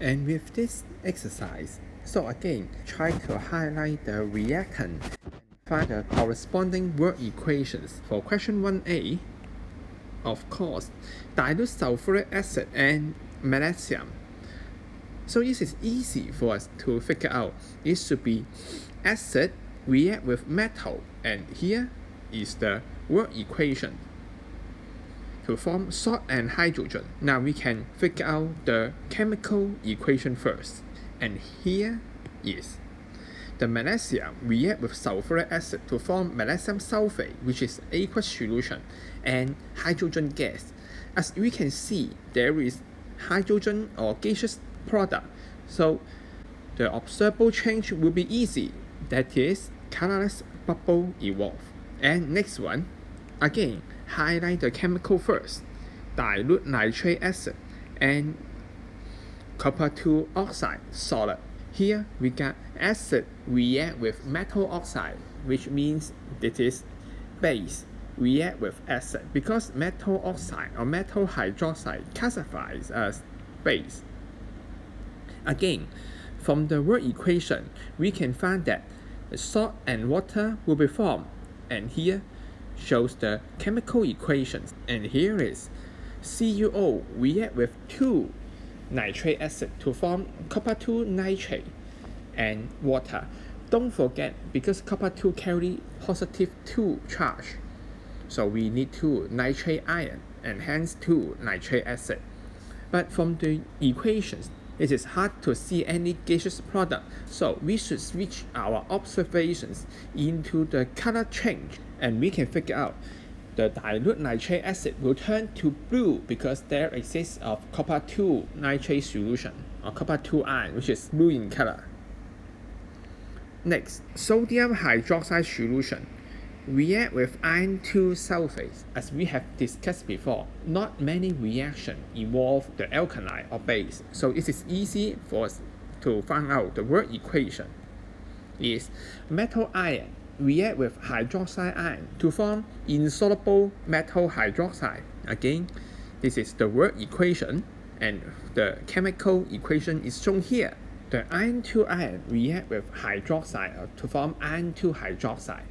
And with this exercise, so again, try to highlight the reactant and find the corresponding word equations. For question 1a, of course, dilute sulfuric acid and magnesium. So this is easy for us to figure out. It should be acid react with metal, and here is the word equation to form salt and hydrogen. Now we can figure out the chemical equation first. And here is the magnesium react with sulfuric acid to form magnesium sulfate, which is aqueous solution, and hydrogen gas. As we can see, there is hydrogen or gaseous product. So the observable change will be easy. That is, colorless bubble evolve. And next one, again, highlight the chemical first. Dilute nitric acid and copper 2 oxide solid. Here we got acid react with metal oxide, which means it is base react with acid, because metal oxide or metal hydroxide classifies as base. Again, from the word equation, we can find that salt and water will be formed, and here shows the chemical equations. And here is CuO react with 2 nitric acid to form copper 2 nitrate and water. Don't forget, because copper 2 carry positive 2 charge, so we need 2 nitrate ion and hence 2 nitric acid. But from the equations, it is hard to see any gaseous product, so we should switch our observations into the color change, and we can figure out the dilute nitric acid will turn to blue because there exists of copper 2 nitrate solution or copper 2 ion, which is blue in color. Next, sodium hydroxide solution react with iron 2 sulfate. As we have discussed before, not many reactions involve the alkali or base, so it is easy for us to find out the word equation. Is metal ion react with hydroxide ion to form insoluble metal hydroxide. Again, this is the word equation, and the chemical equation is shown here. The iron 2 ion react with hydroxide to form iron 2 hydroxide.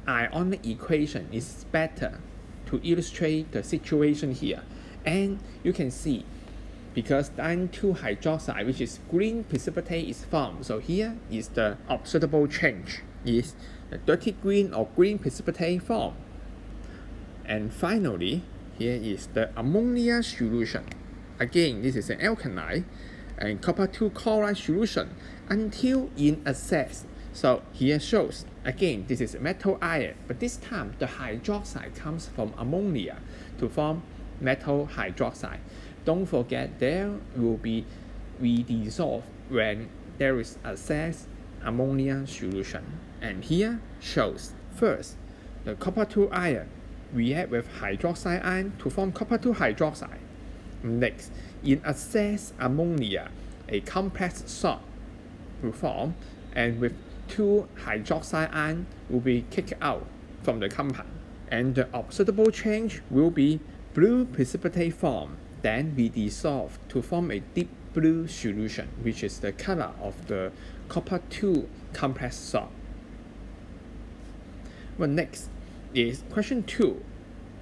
Ionic equation is better to illustrate the situation here. And you can see, because iron 2 hydroxide, which is green precipitate, is formed. So here is the observable change, is the dirty green or green precipitate form. And finally, here is the ammonia solution. Again, this is an alkali and copper 2 chloride solution until in excess. So here shows, again, this is metal ion, but this time the hydroxide comes from ammonia to form metal hydroxide. Don't forget, there will be redissolved when there is excess ammonia solution. And here shows, first, the copper 2 ion react with hydroxide ion to form copper 2 hydroxide. Next, in excess ammonia, a complex salt will form, and with 2 hydroxide ion will be kicked out from the compound, and the observable change will be blue precipitate form. Then we dissolve to form a deep blue solution, which is the color of the copper 2 complex salt. Well, next is question 2.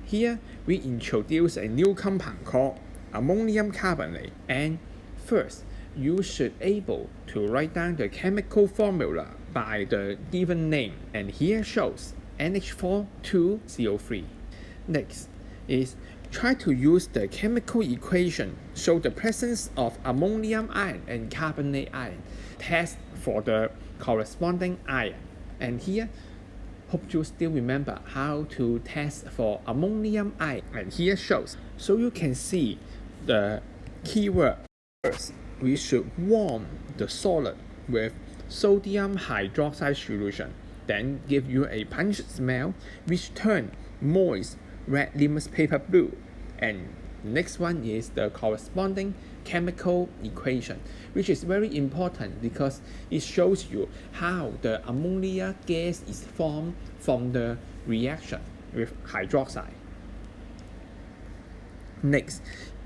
Here we introduce a new compound called ammonium carbonate, and first you should able to write down the chemical formula by the given name, and here shows NH4,2CO3. Next is try to use the chemical equation show the presence of ammonium ion and carbonate ion. Test for the corresponding ion, and here hope you still remember how to test for ammonium ion, and here shows. So you can see the keyword. First, we should warm the solid with sodium hydroxide solution, then give you a pungent smell which turn moist red litmus paper blue. And next one is the corresponding chemical equation, which is very important because it shows you how the ammonia gas is formed from the reaction with hydroxide. Next,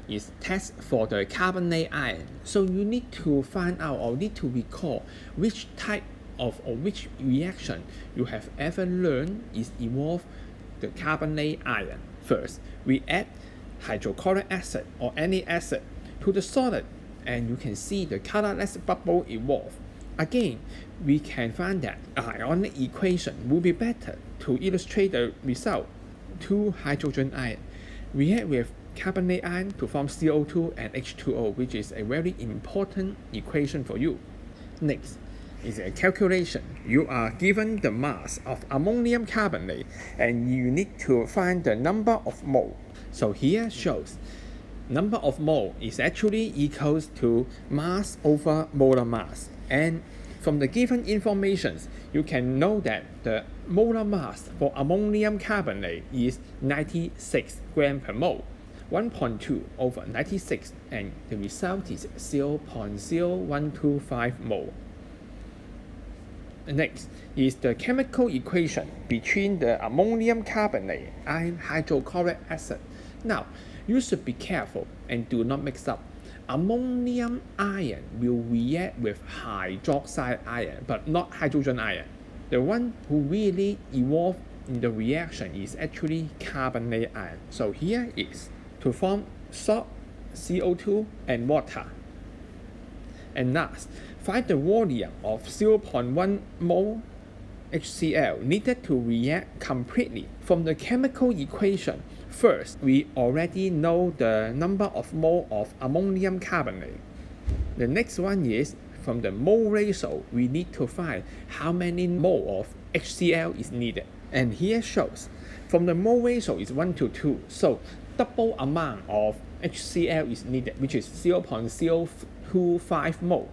is test for the carbonate ion. So you need to find out or need to recall which type of or which reaction you have ever learned is evolve the carbonate ion. First, we add hydrochloric acid or any acid to the solid and you can see the colorless bubble evolve. Again, we can find that ionic equation will be better to illustrate the result. Two hydrogen ion react with carbonate ion to form CO2 and H2O, which is a very important equation for you. Next is a calculation. You are given the mass of ammonium carbonate and you need to find the number of mole. So here shows number of mole is actually equals to mass over molar mass. And from the given information, you can know that the molar mass for ammonium carbonate is 96 gram per mole. 1.2 over 96 and the result is 0.0125 mole. Next is the chemical equation between the ammonium carbonate and hydrochloric acid. Now, you should be careful and do not mix up. Ammonium ion will react with hydroxide ion, but not hydrogen ion. The one who really evolved in the reaction is actually carbonate ion. So here is to form salt, CO2, and water. And last, find the volume of 0.1 mole HCl needed to react completely. From the chemical equation, first, we already know the number of mole of ammonium carbonate. The next one is from the mole ratio, we need to find how many mole of HCl is needed. And here shows, from the mole ratio is 1 to 2, so double amount of HCl is needed, which is 0.025 mole.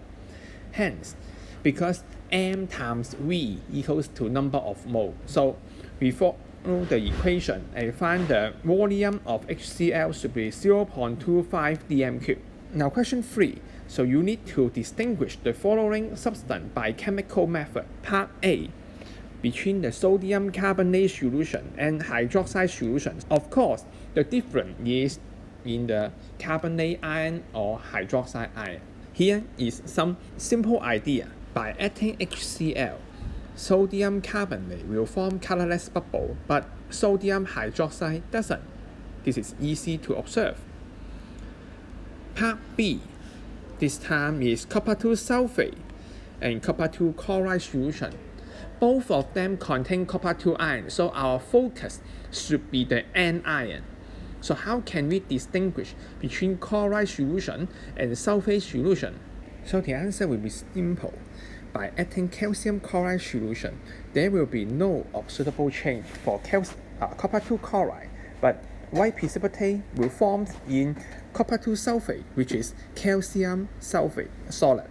Hence, because M times V equals to number of mole, so we follow the equation and find the volume of HCl should be 0.25 dm3. Now question 3. So you need to distinguish the following substance by chemical method. Part A. Between the sodium carbonate solution and hydroxide solution. Of course, the difference is in the carbonate ion or hydroxide ion. Here is some simple idea. By adding HCl, sodium carbonate will form colorless bubble, but sodium hydroxide doesn't. This is easy to observe. Part B. This time is copper 2 sulfate and copper 2 chloride solution. Both of them contain copper 2 ion, so our focus should be the anion. So how can we distinguish between chloride solution and sulfate solution? So the answer will be simple. By adding calcium chloride solution, there will be no observable change for copper 2 chloride, but white precipitate will form in copper 2 sulfate, which is calcium sulfate solid.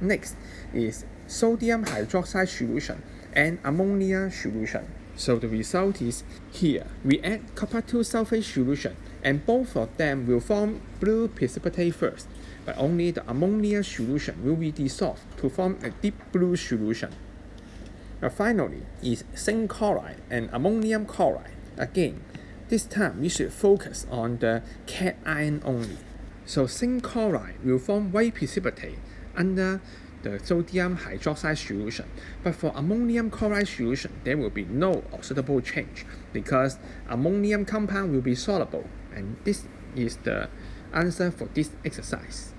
Next is sodium hydroxide solution and ammonia solution. So the result is here. We add copper 2 sulfate solution and both of them will form blue precipitate first, but only the ammonia solution will be dissolved to form a deep blue solution. Now finally is zinc chloride and ammonium chloride. Again, this time we should focus on the cation only. So zinc chloride will form white precipitate under the sodium hydroxide solution, but for ammonium chloride solution there will be no observable change because ammonium compound will be soluble, and this is the answer for this exercise.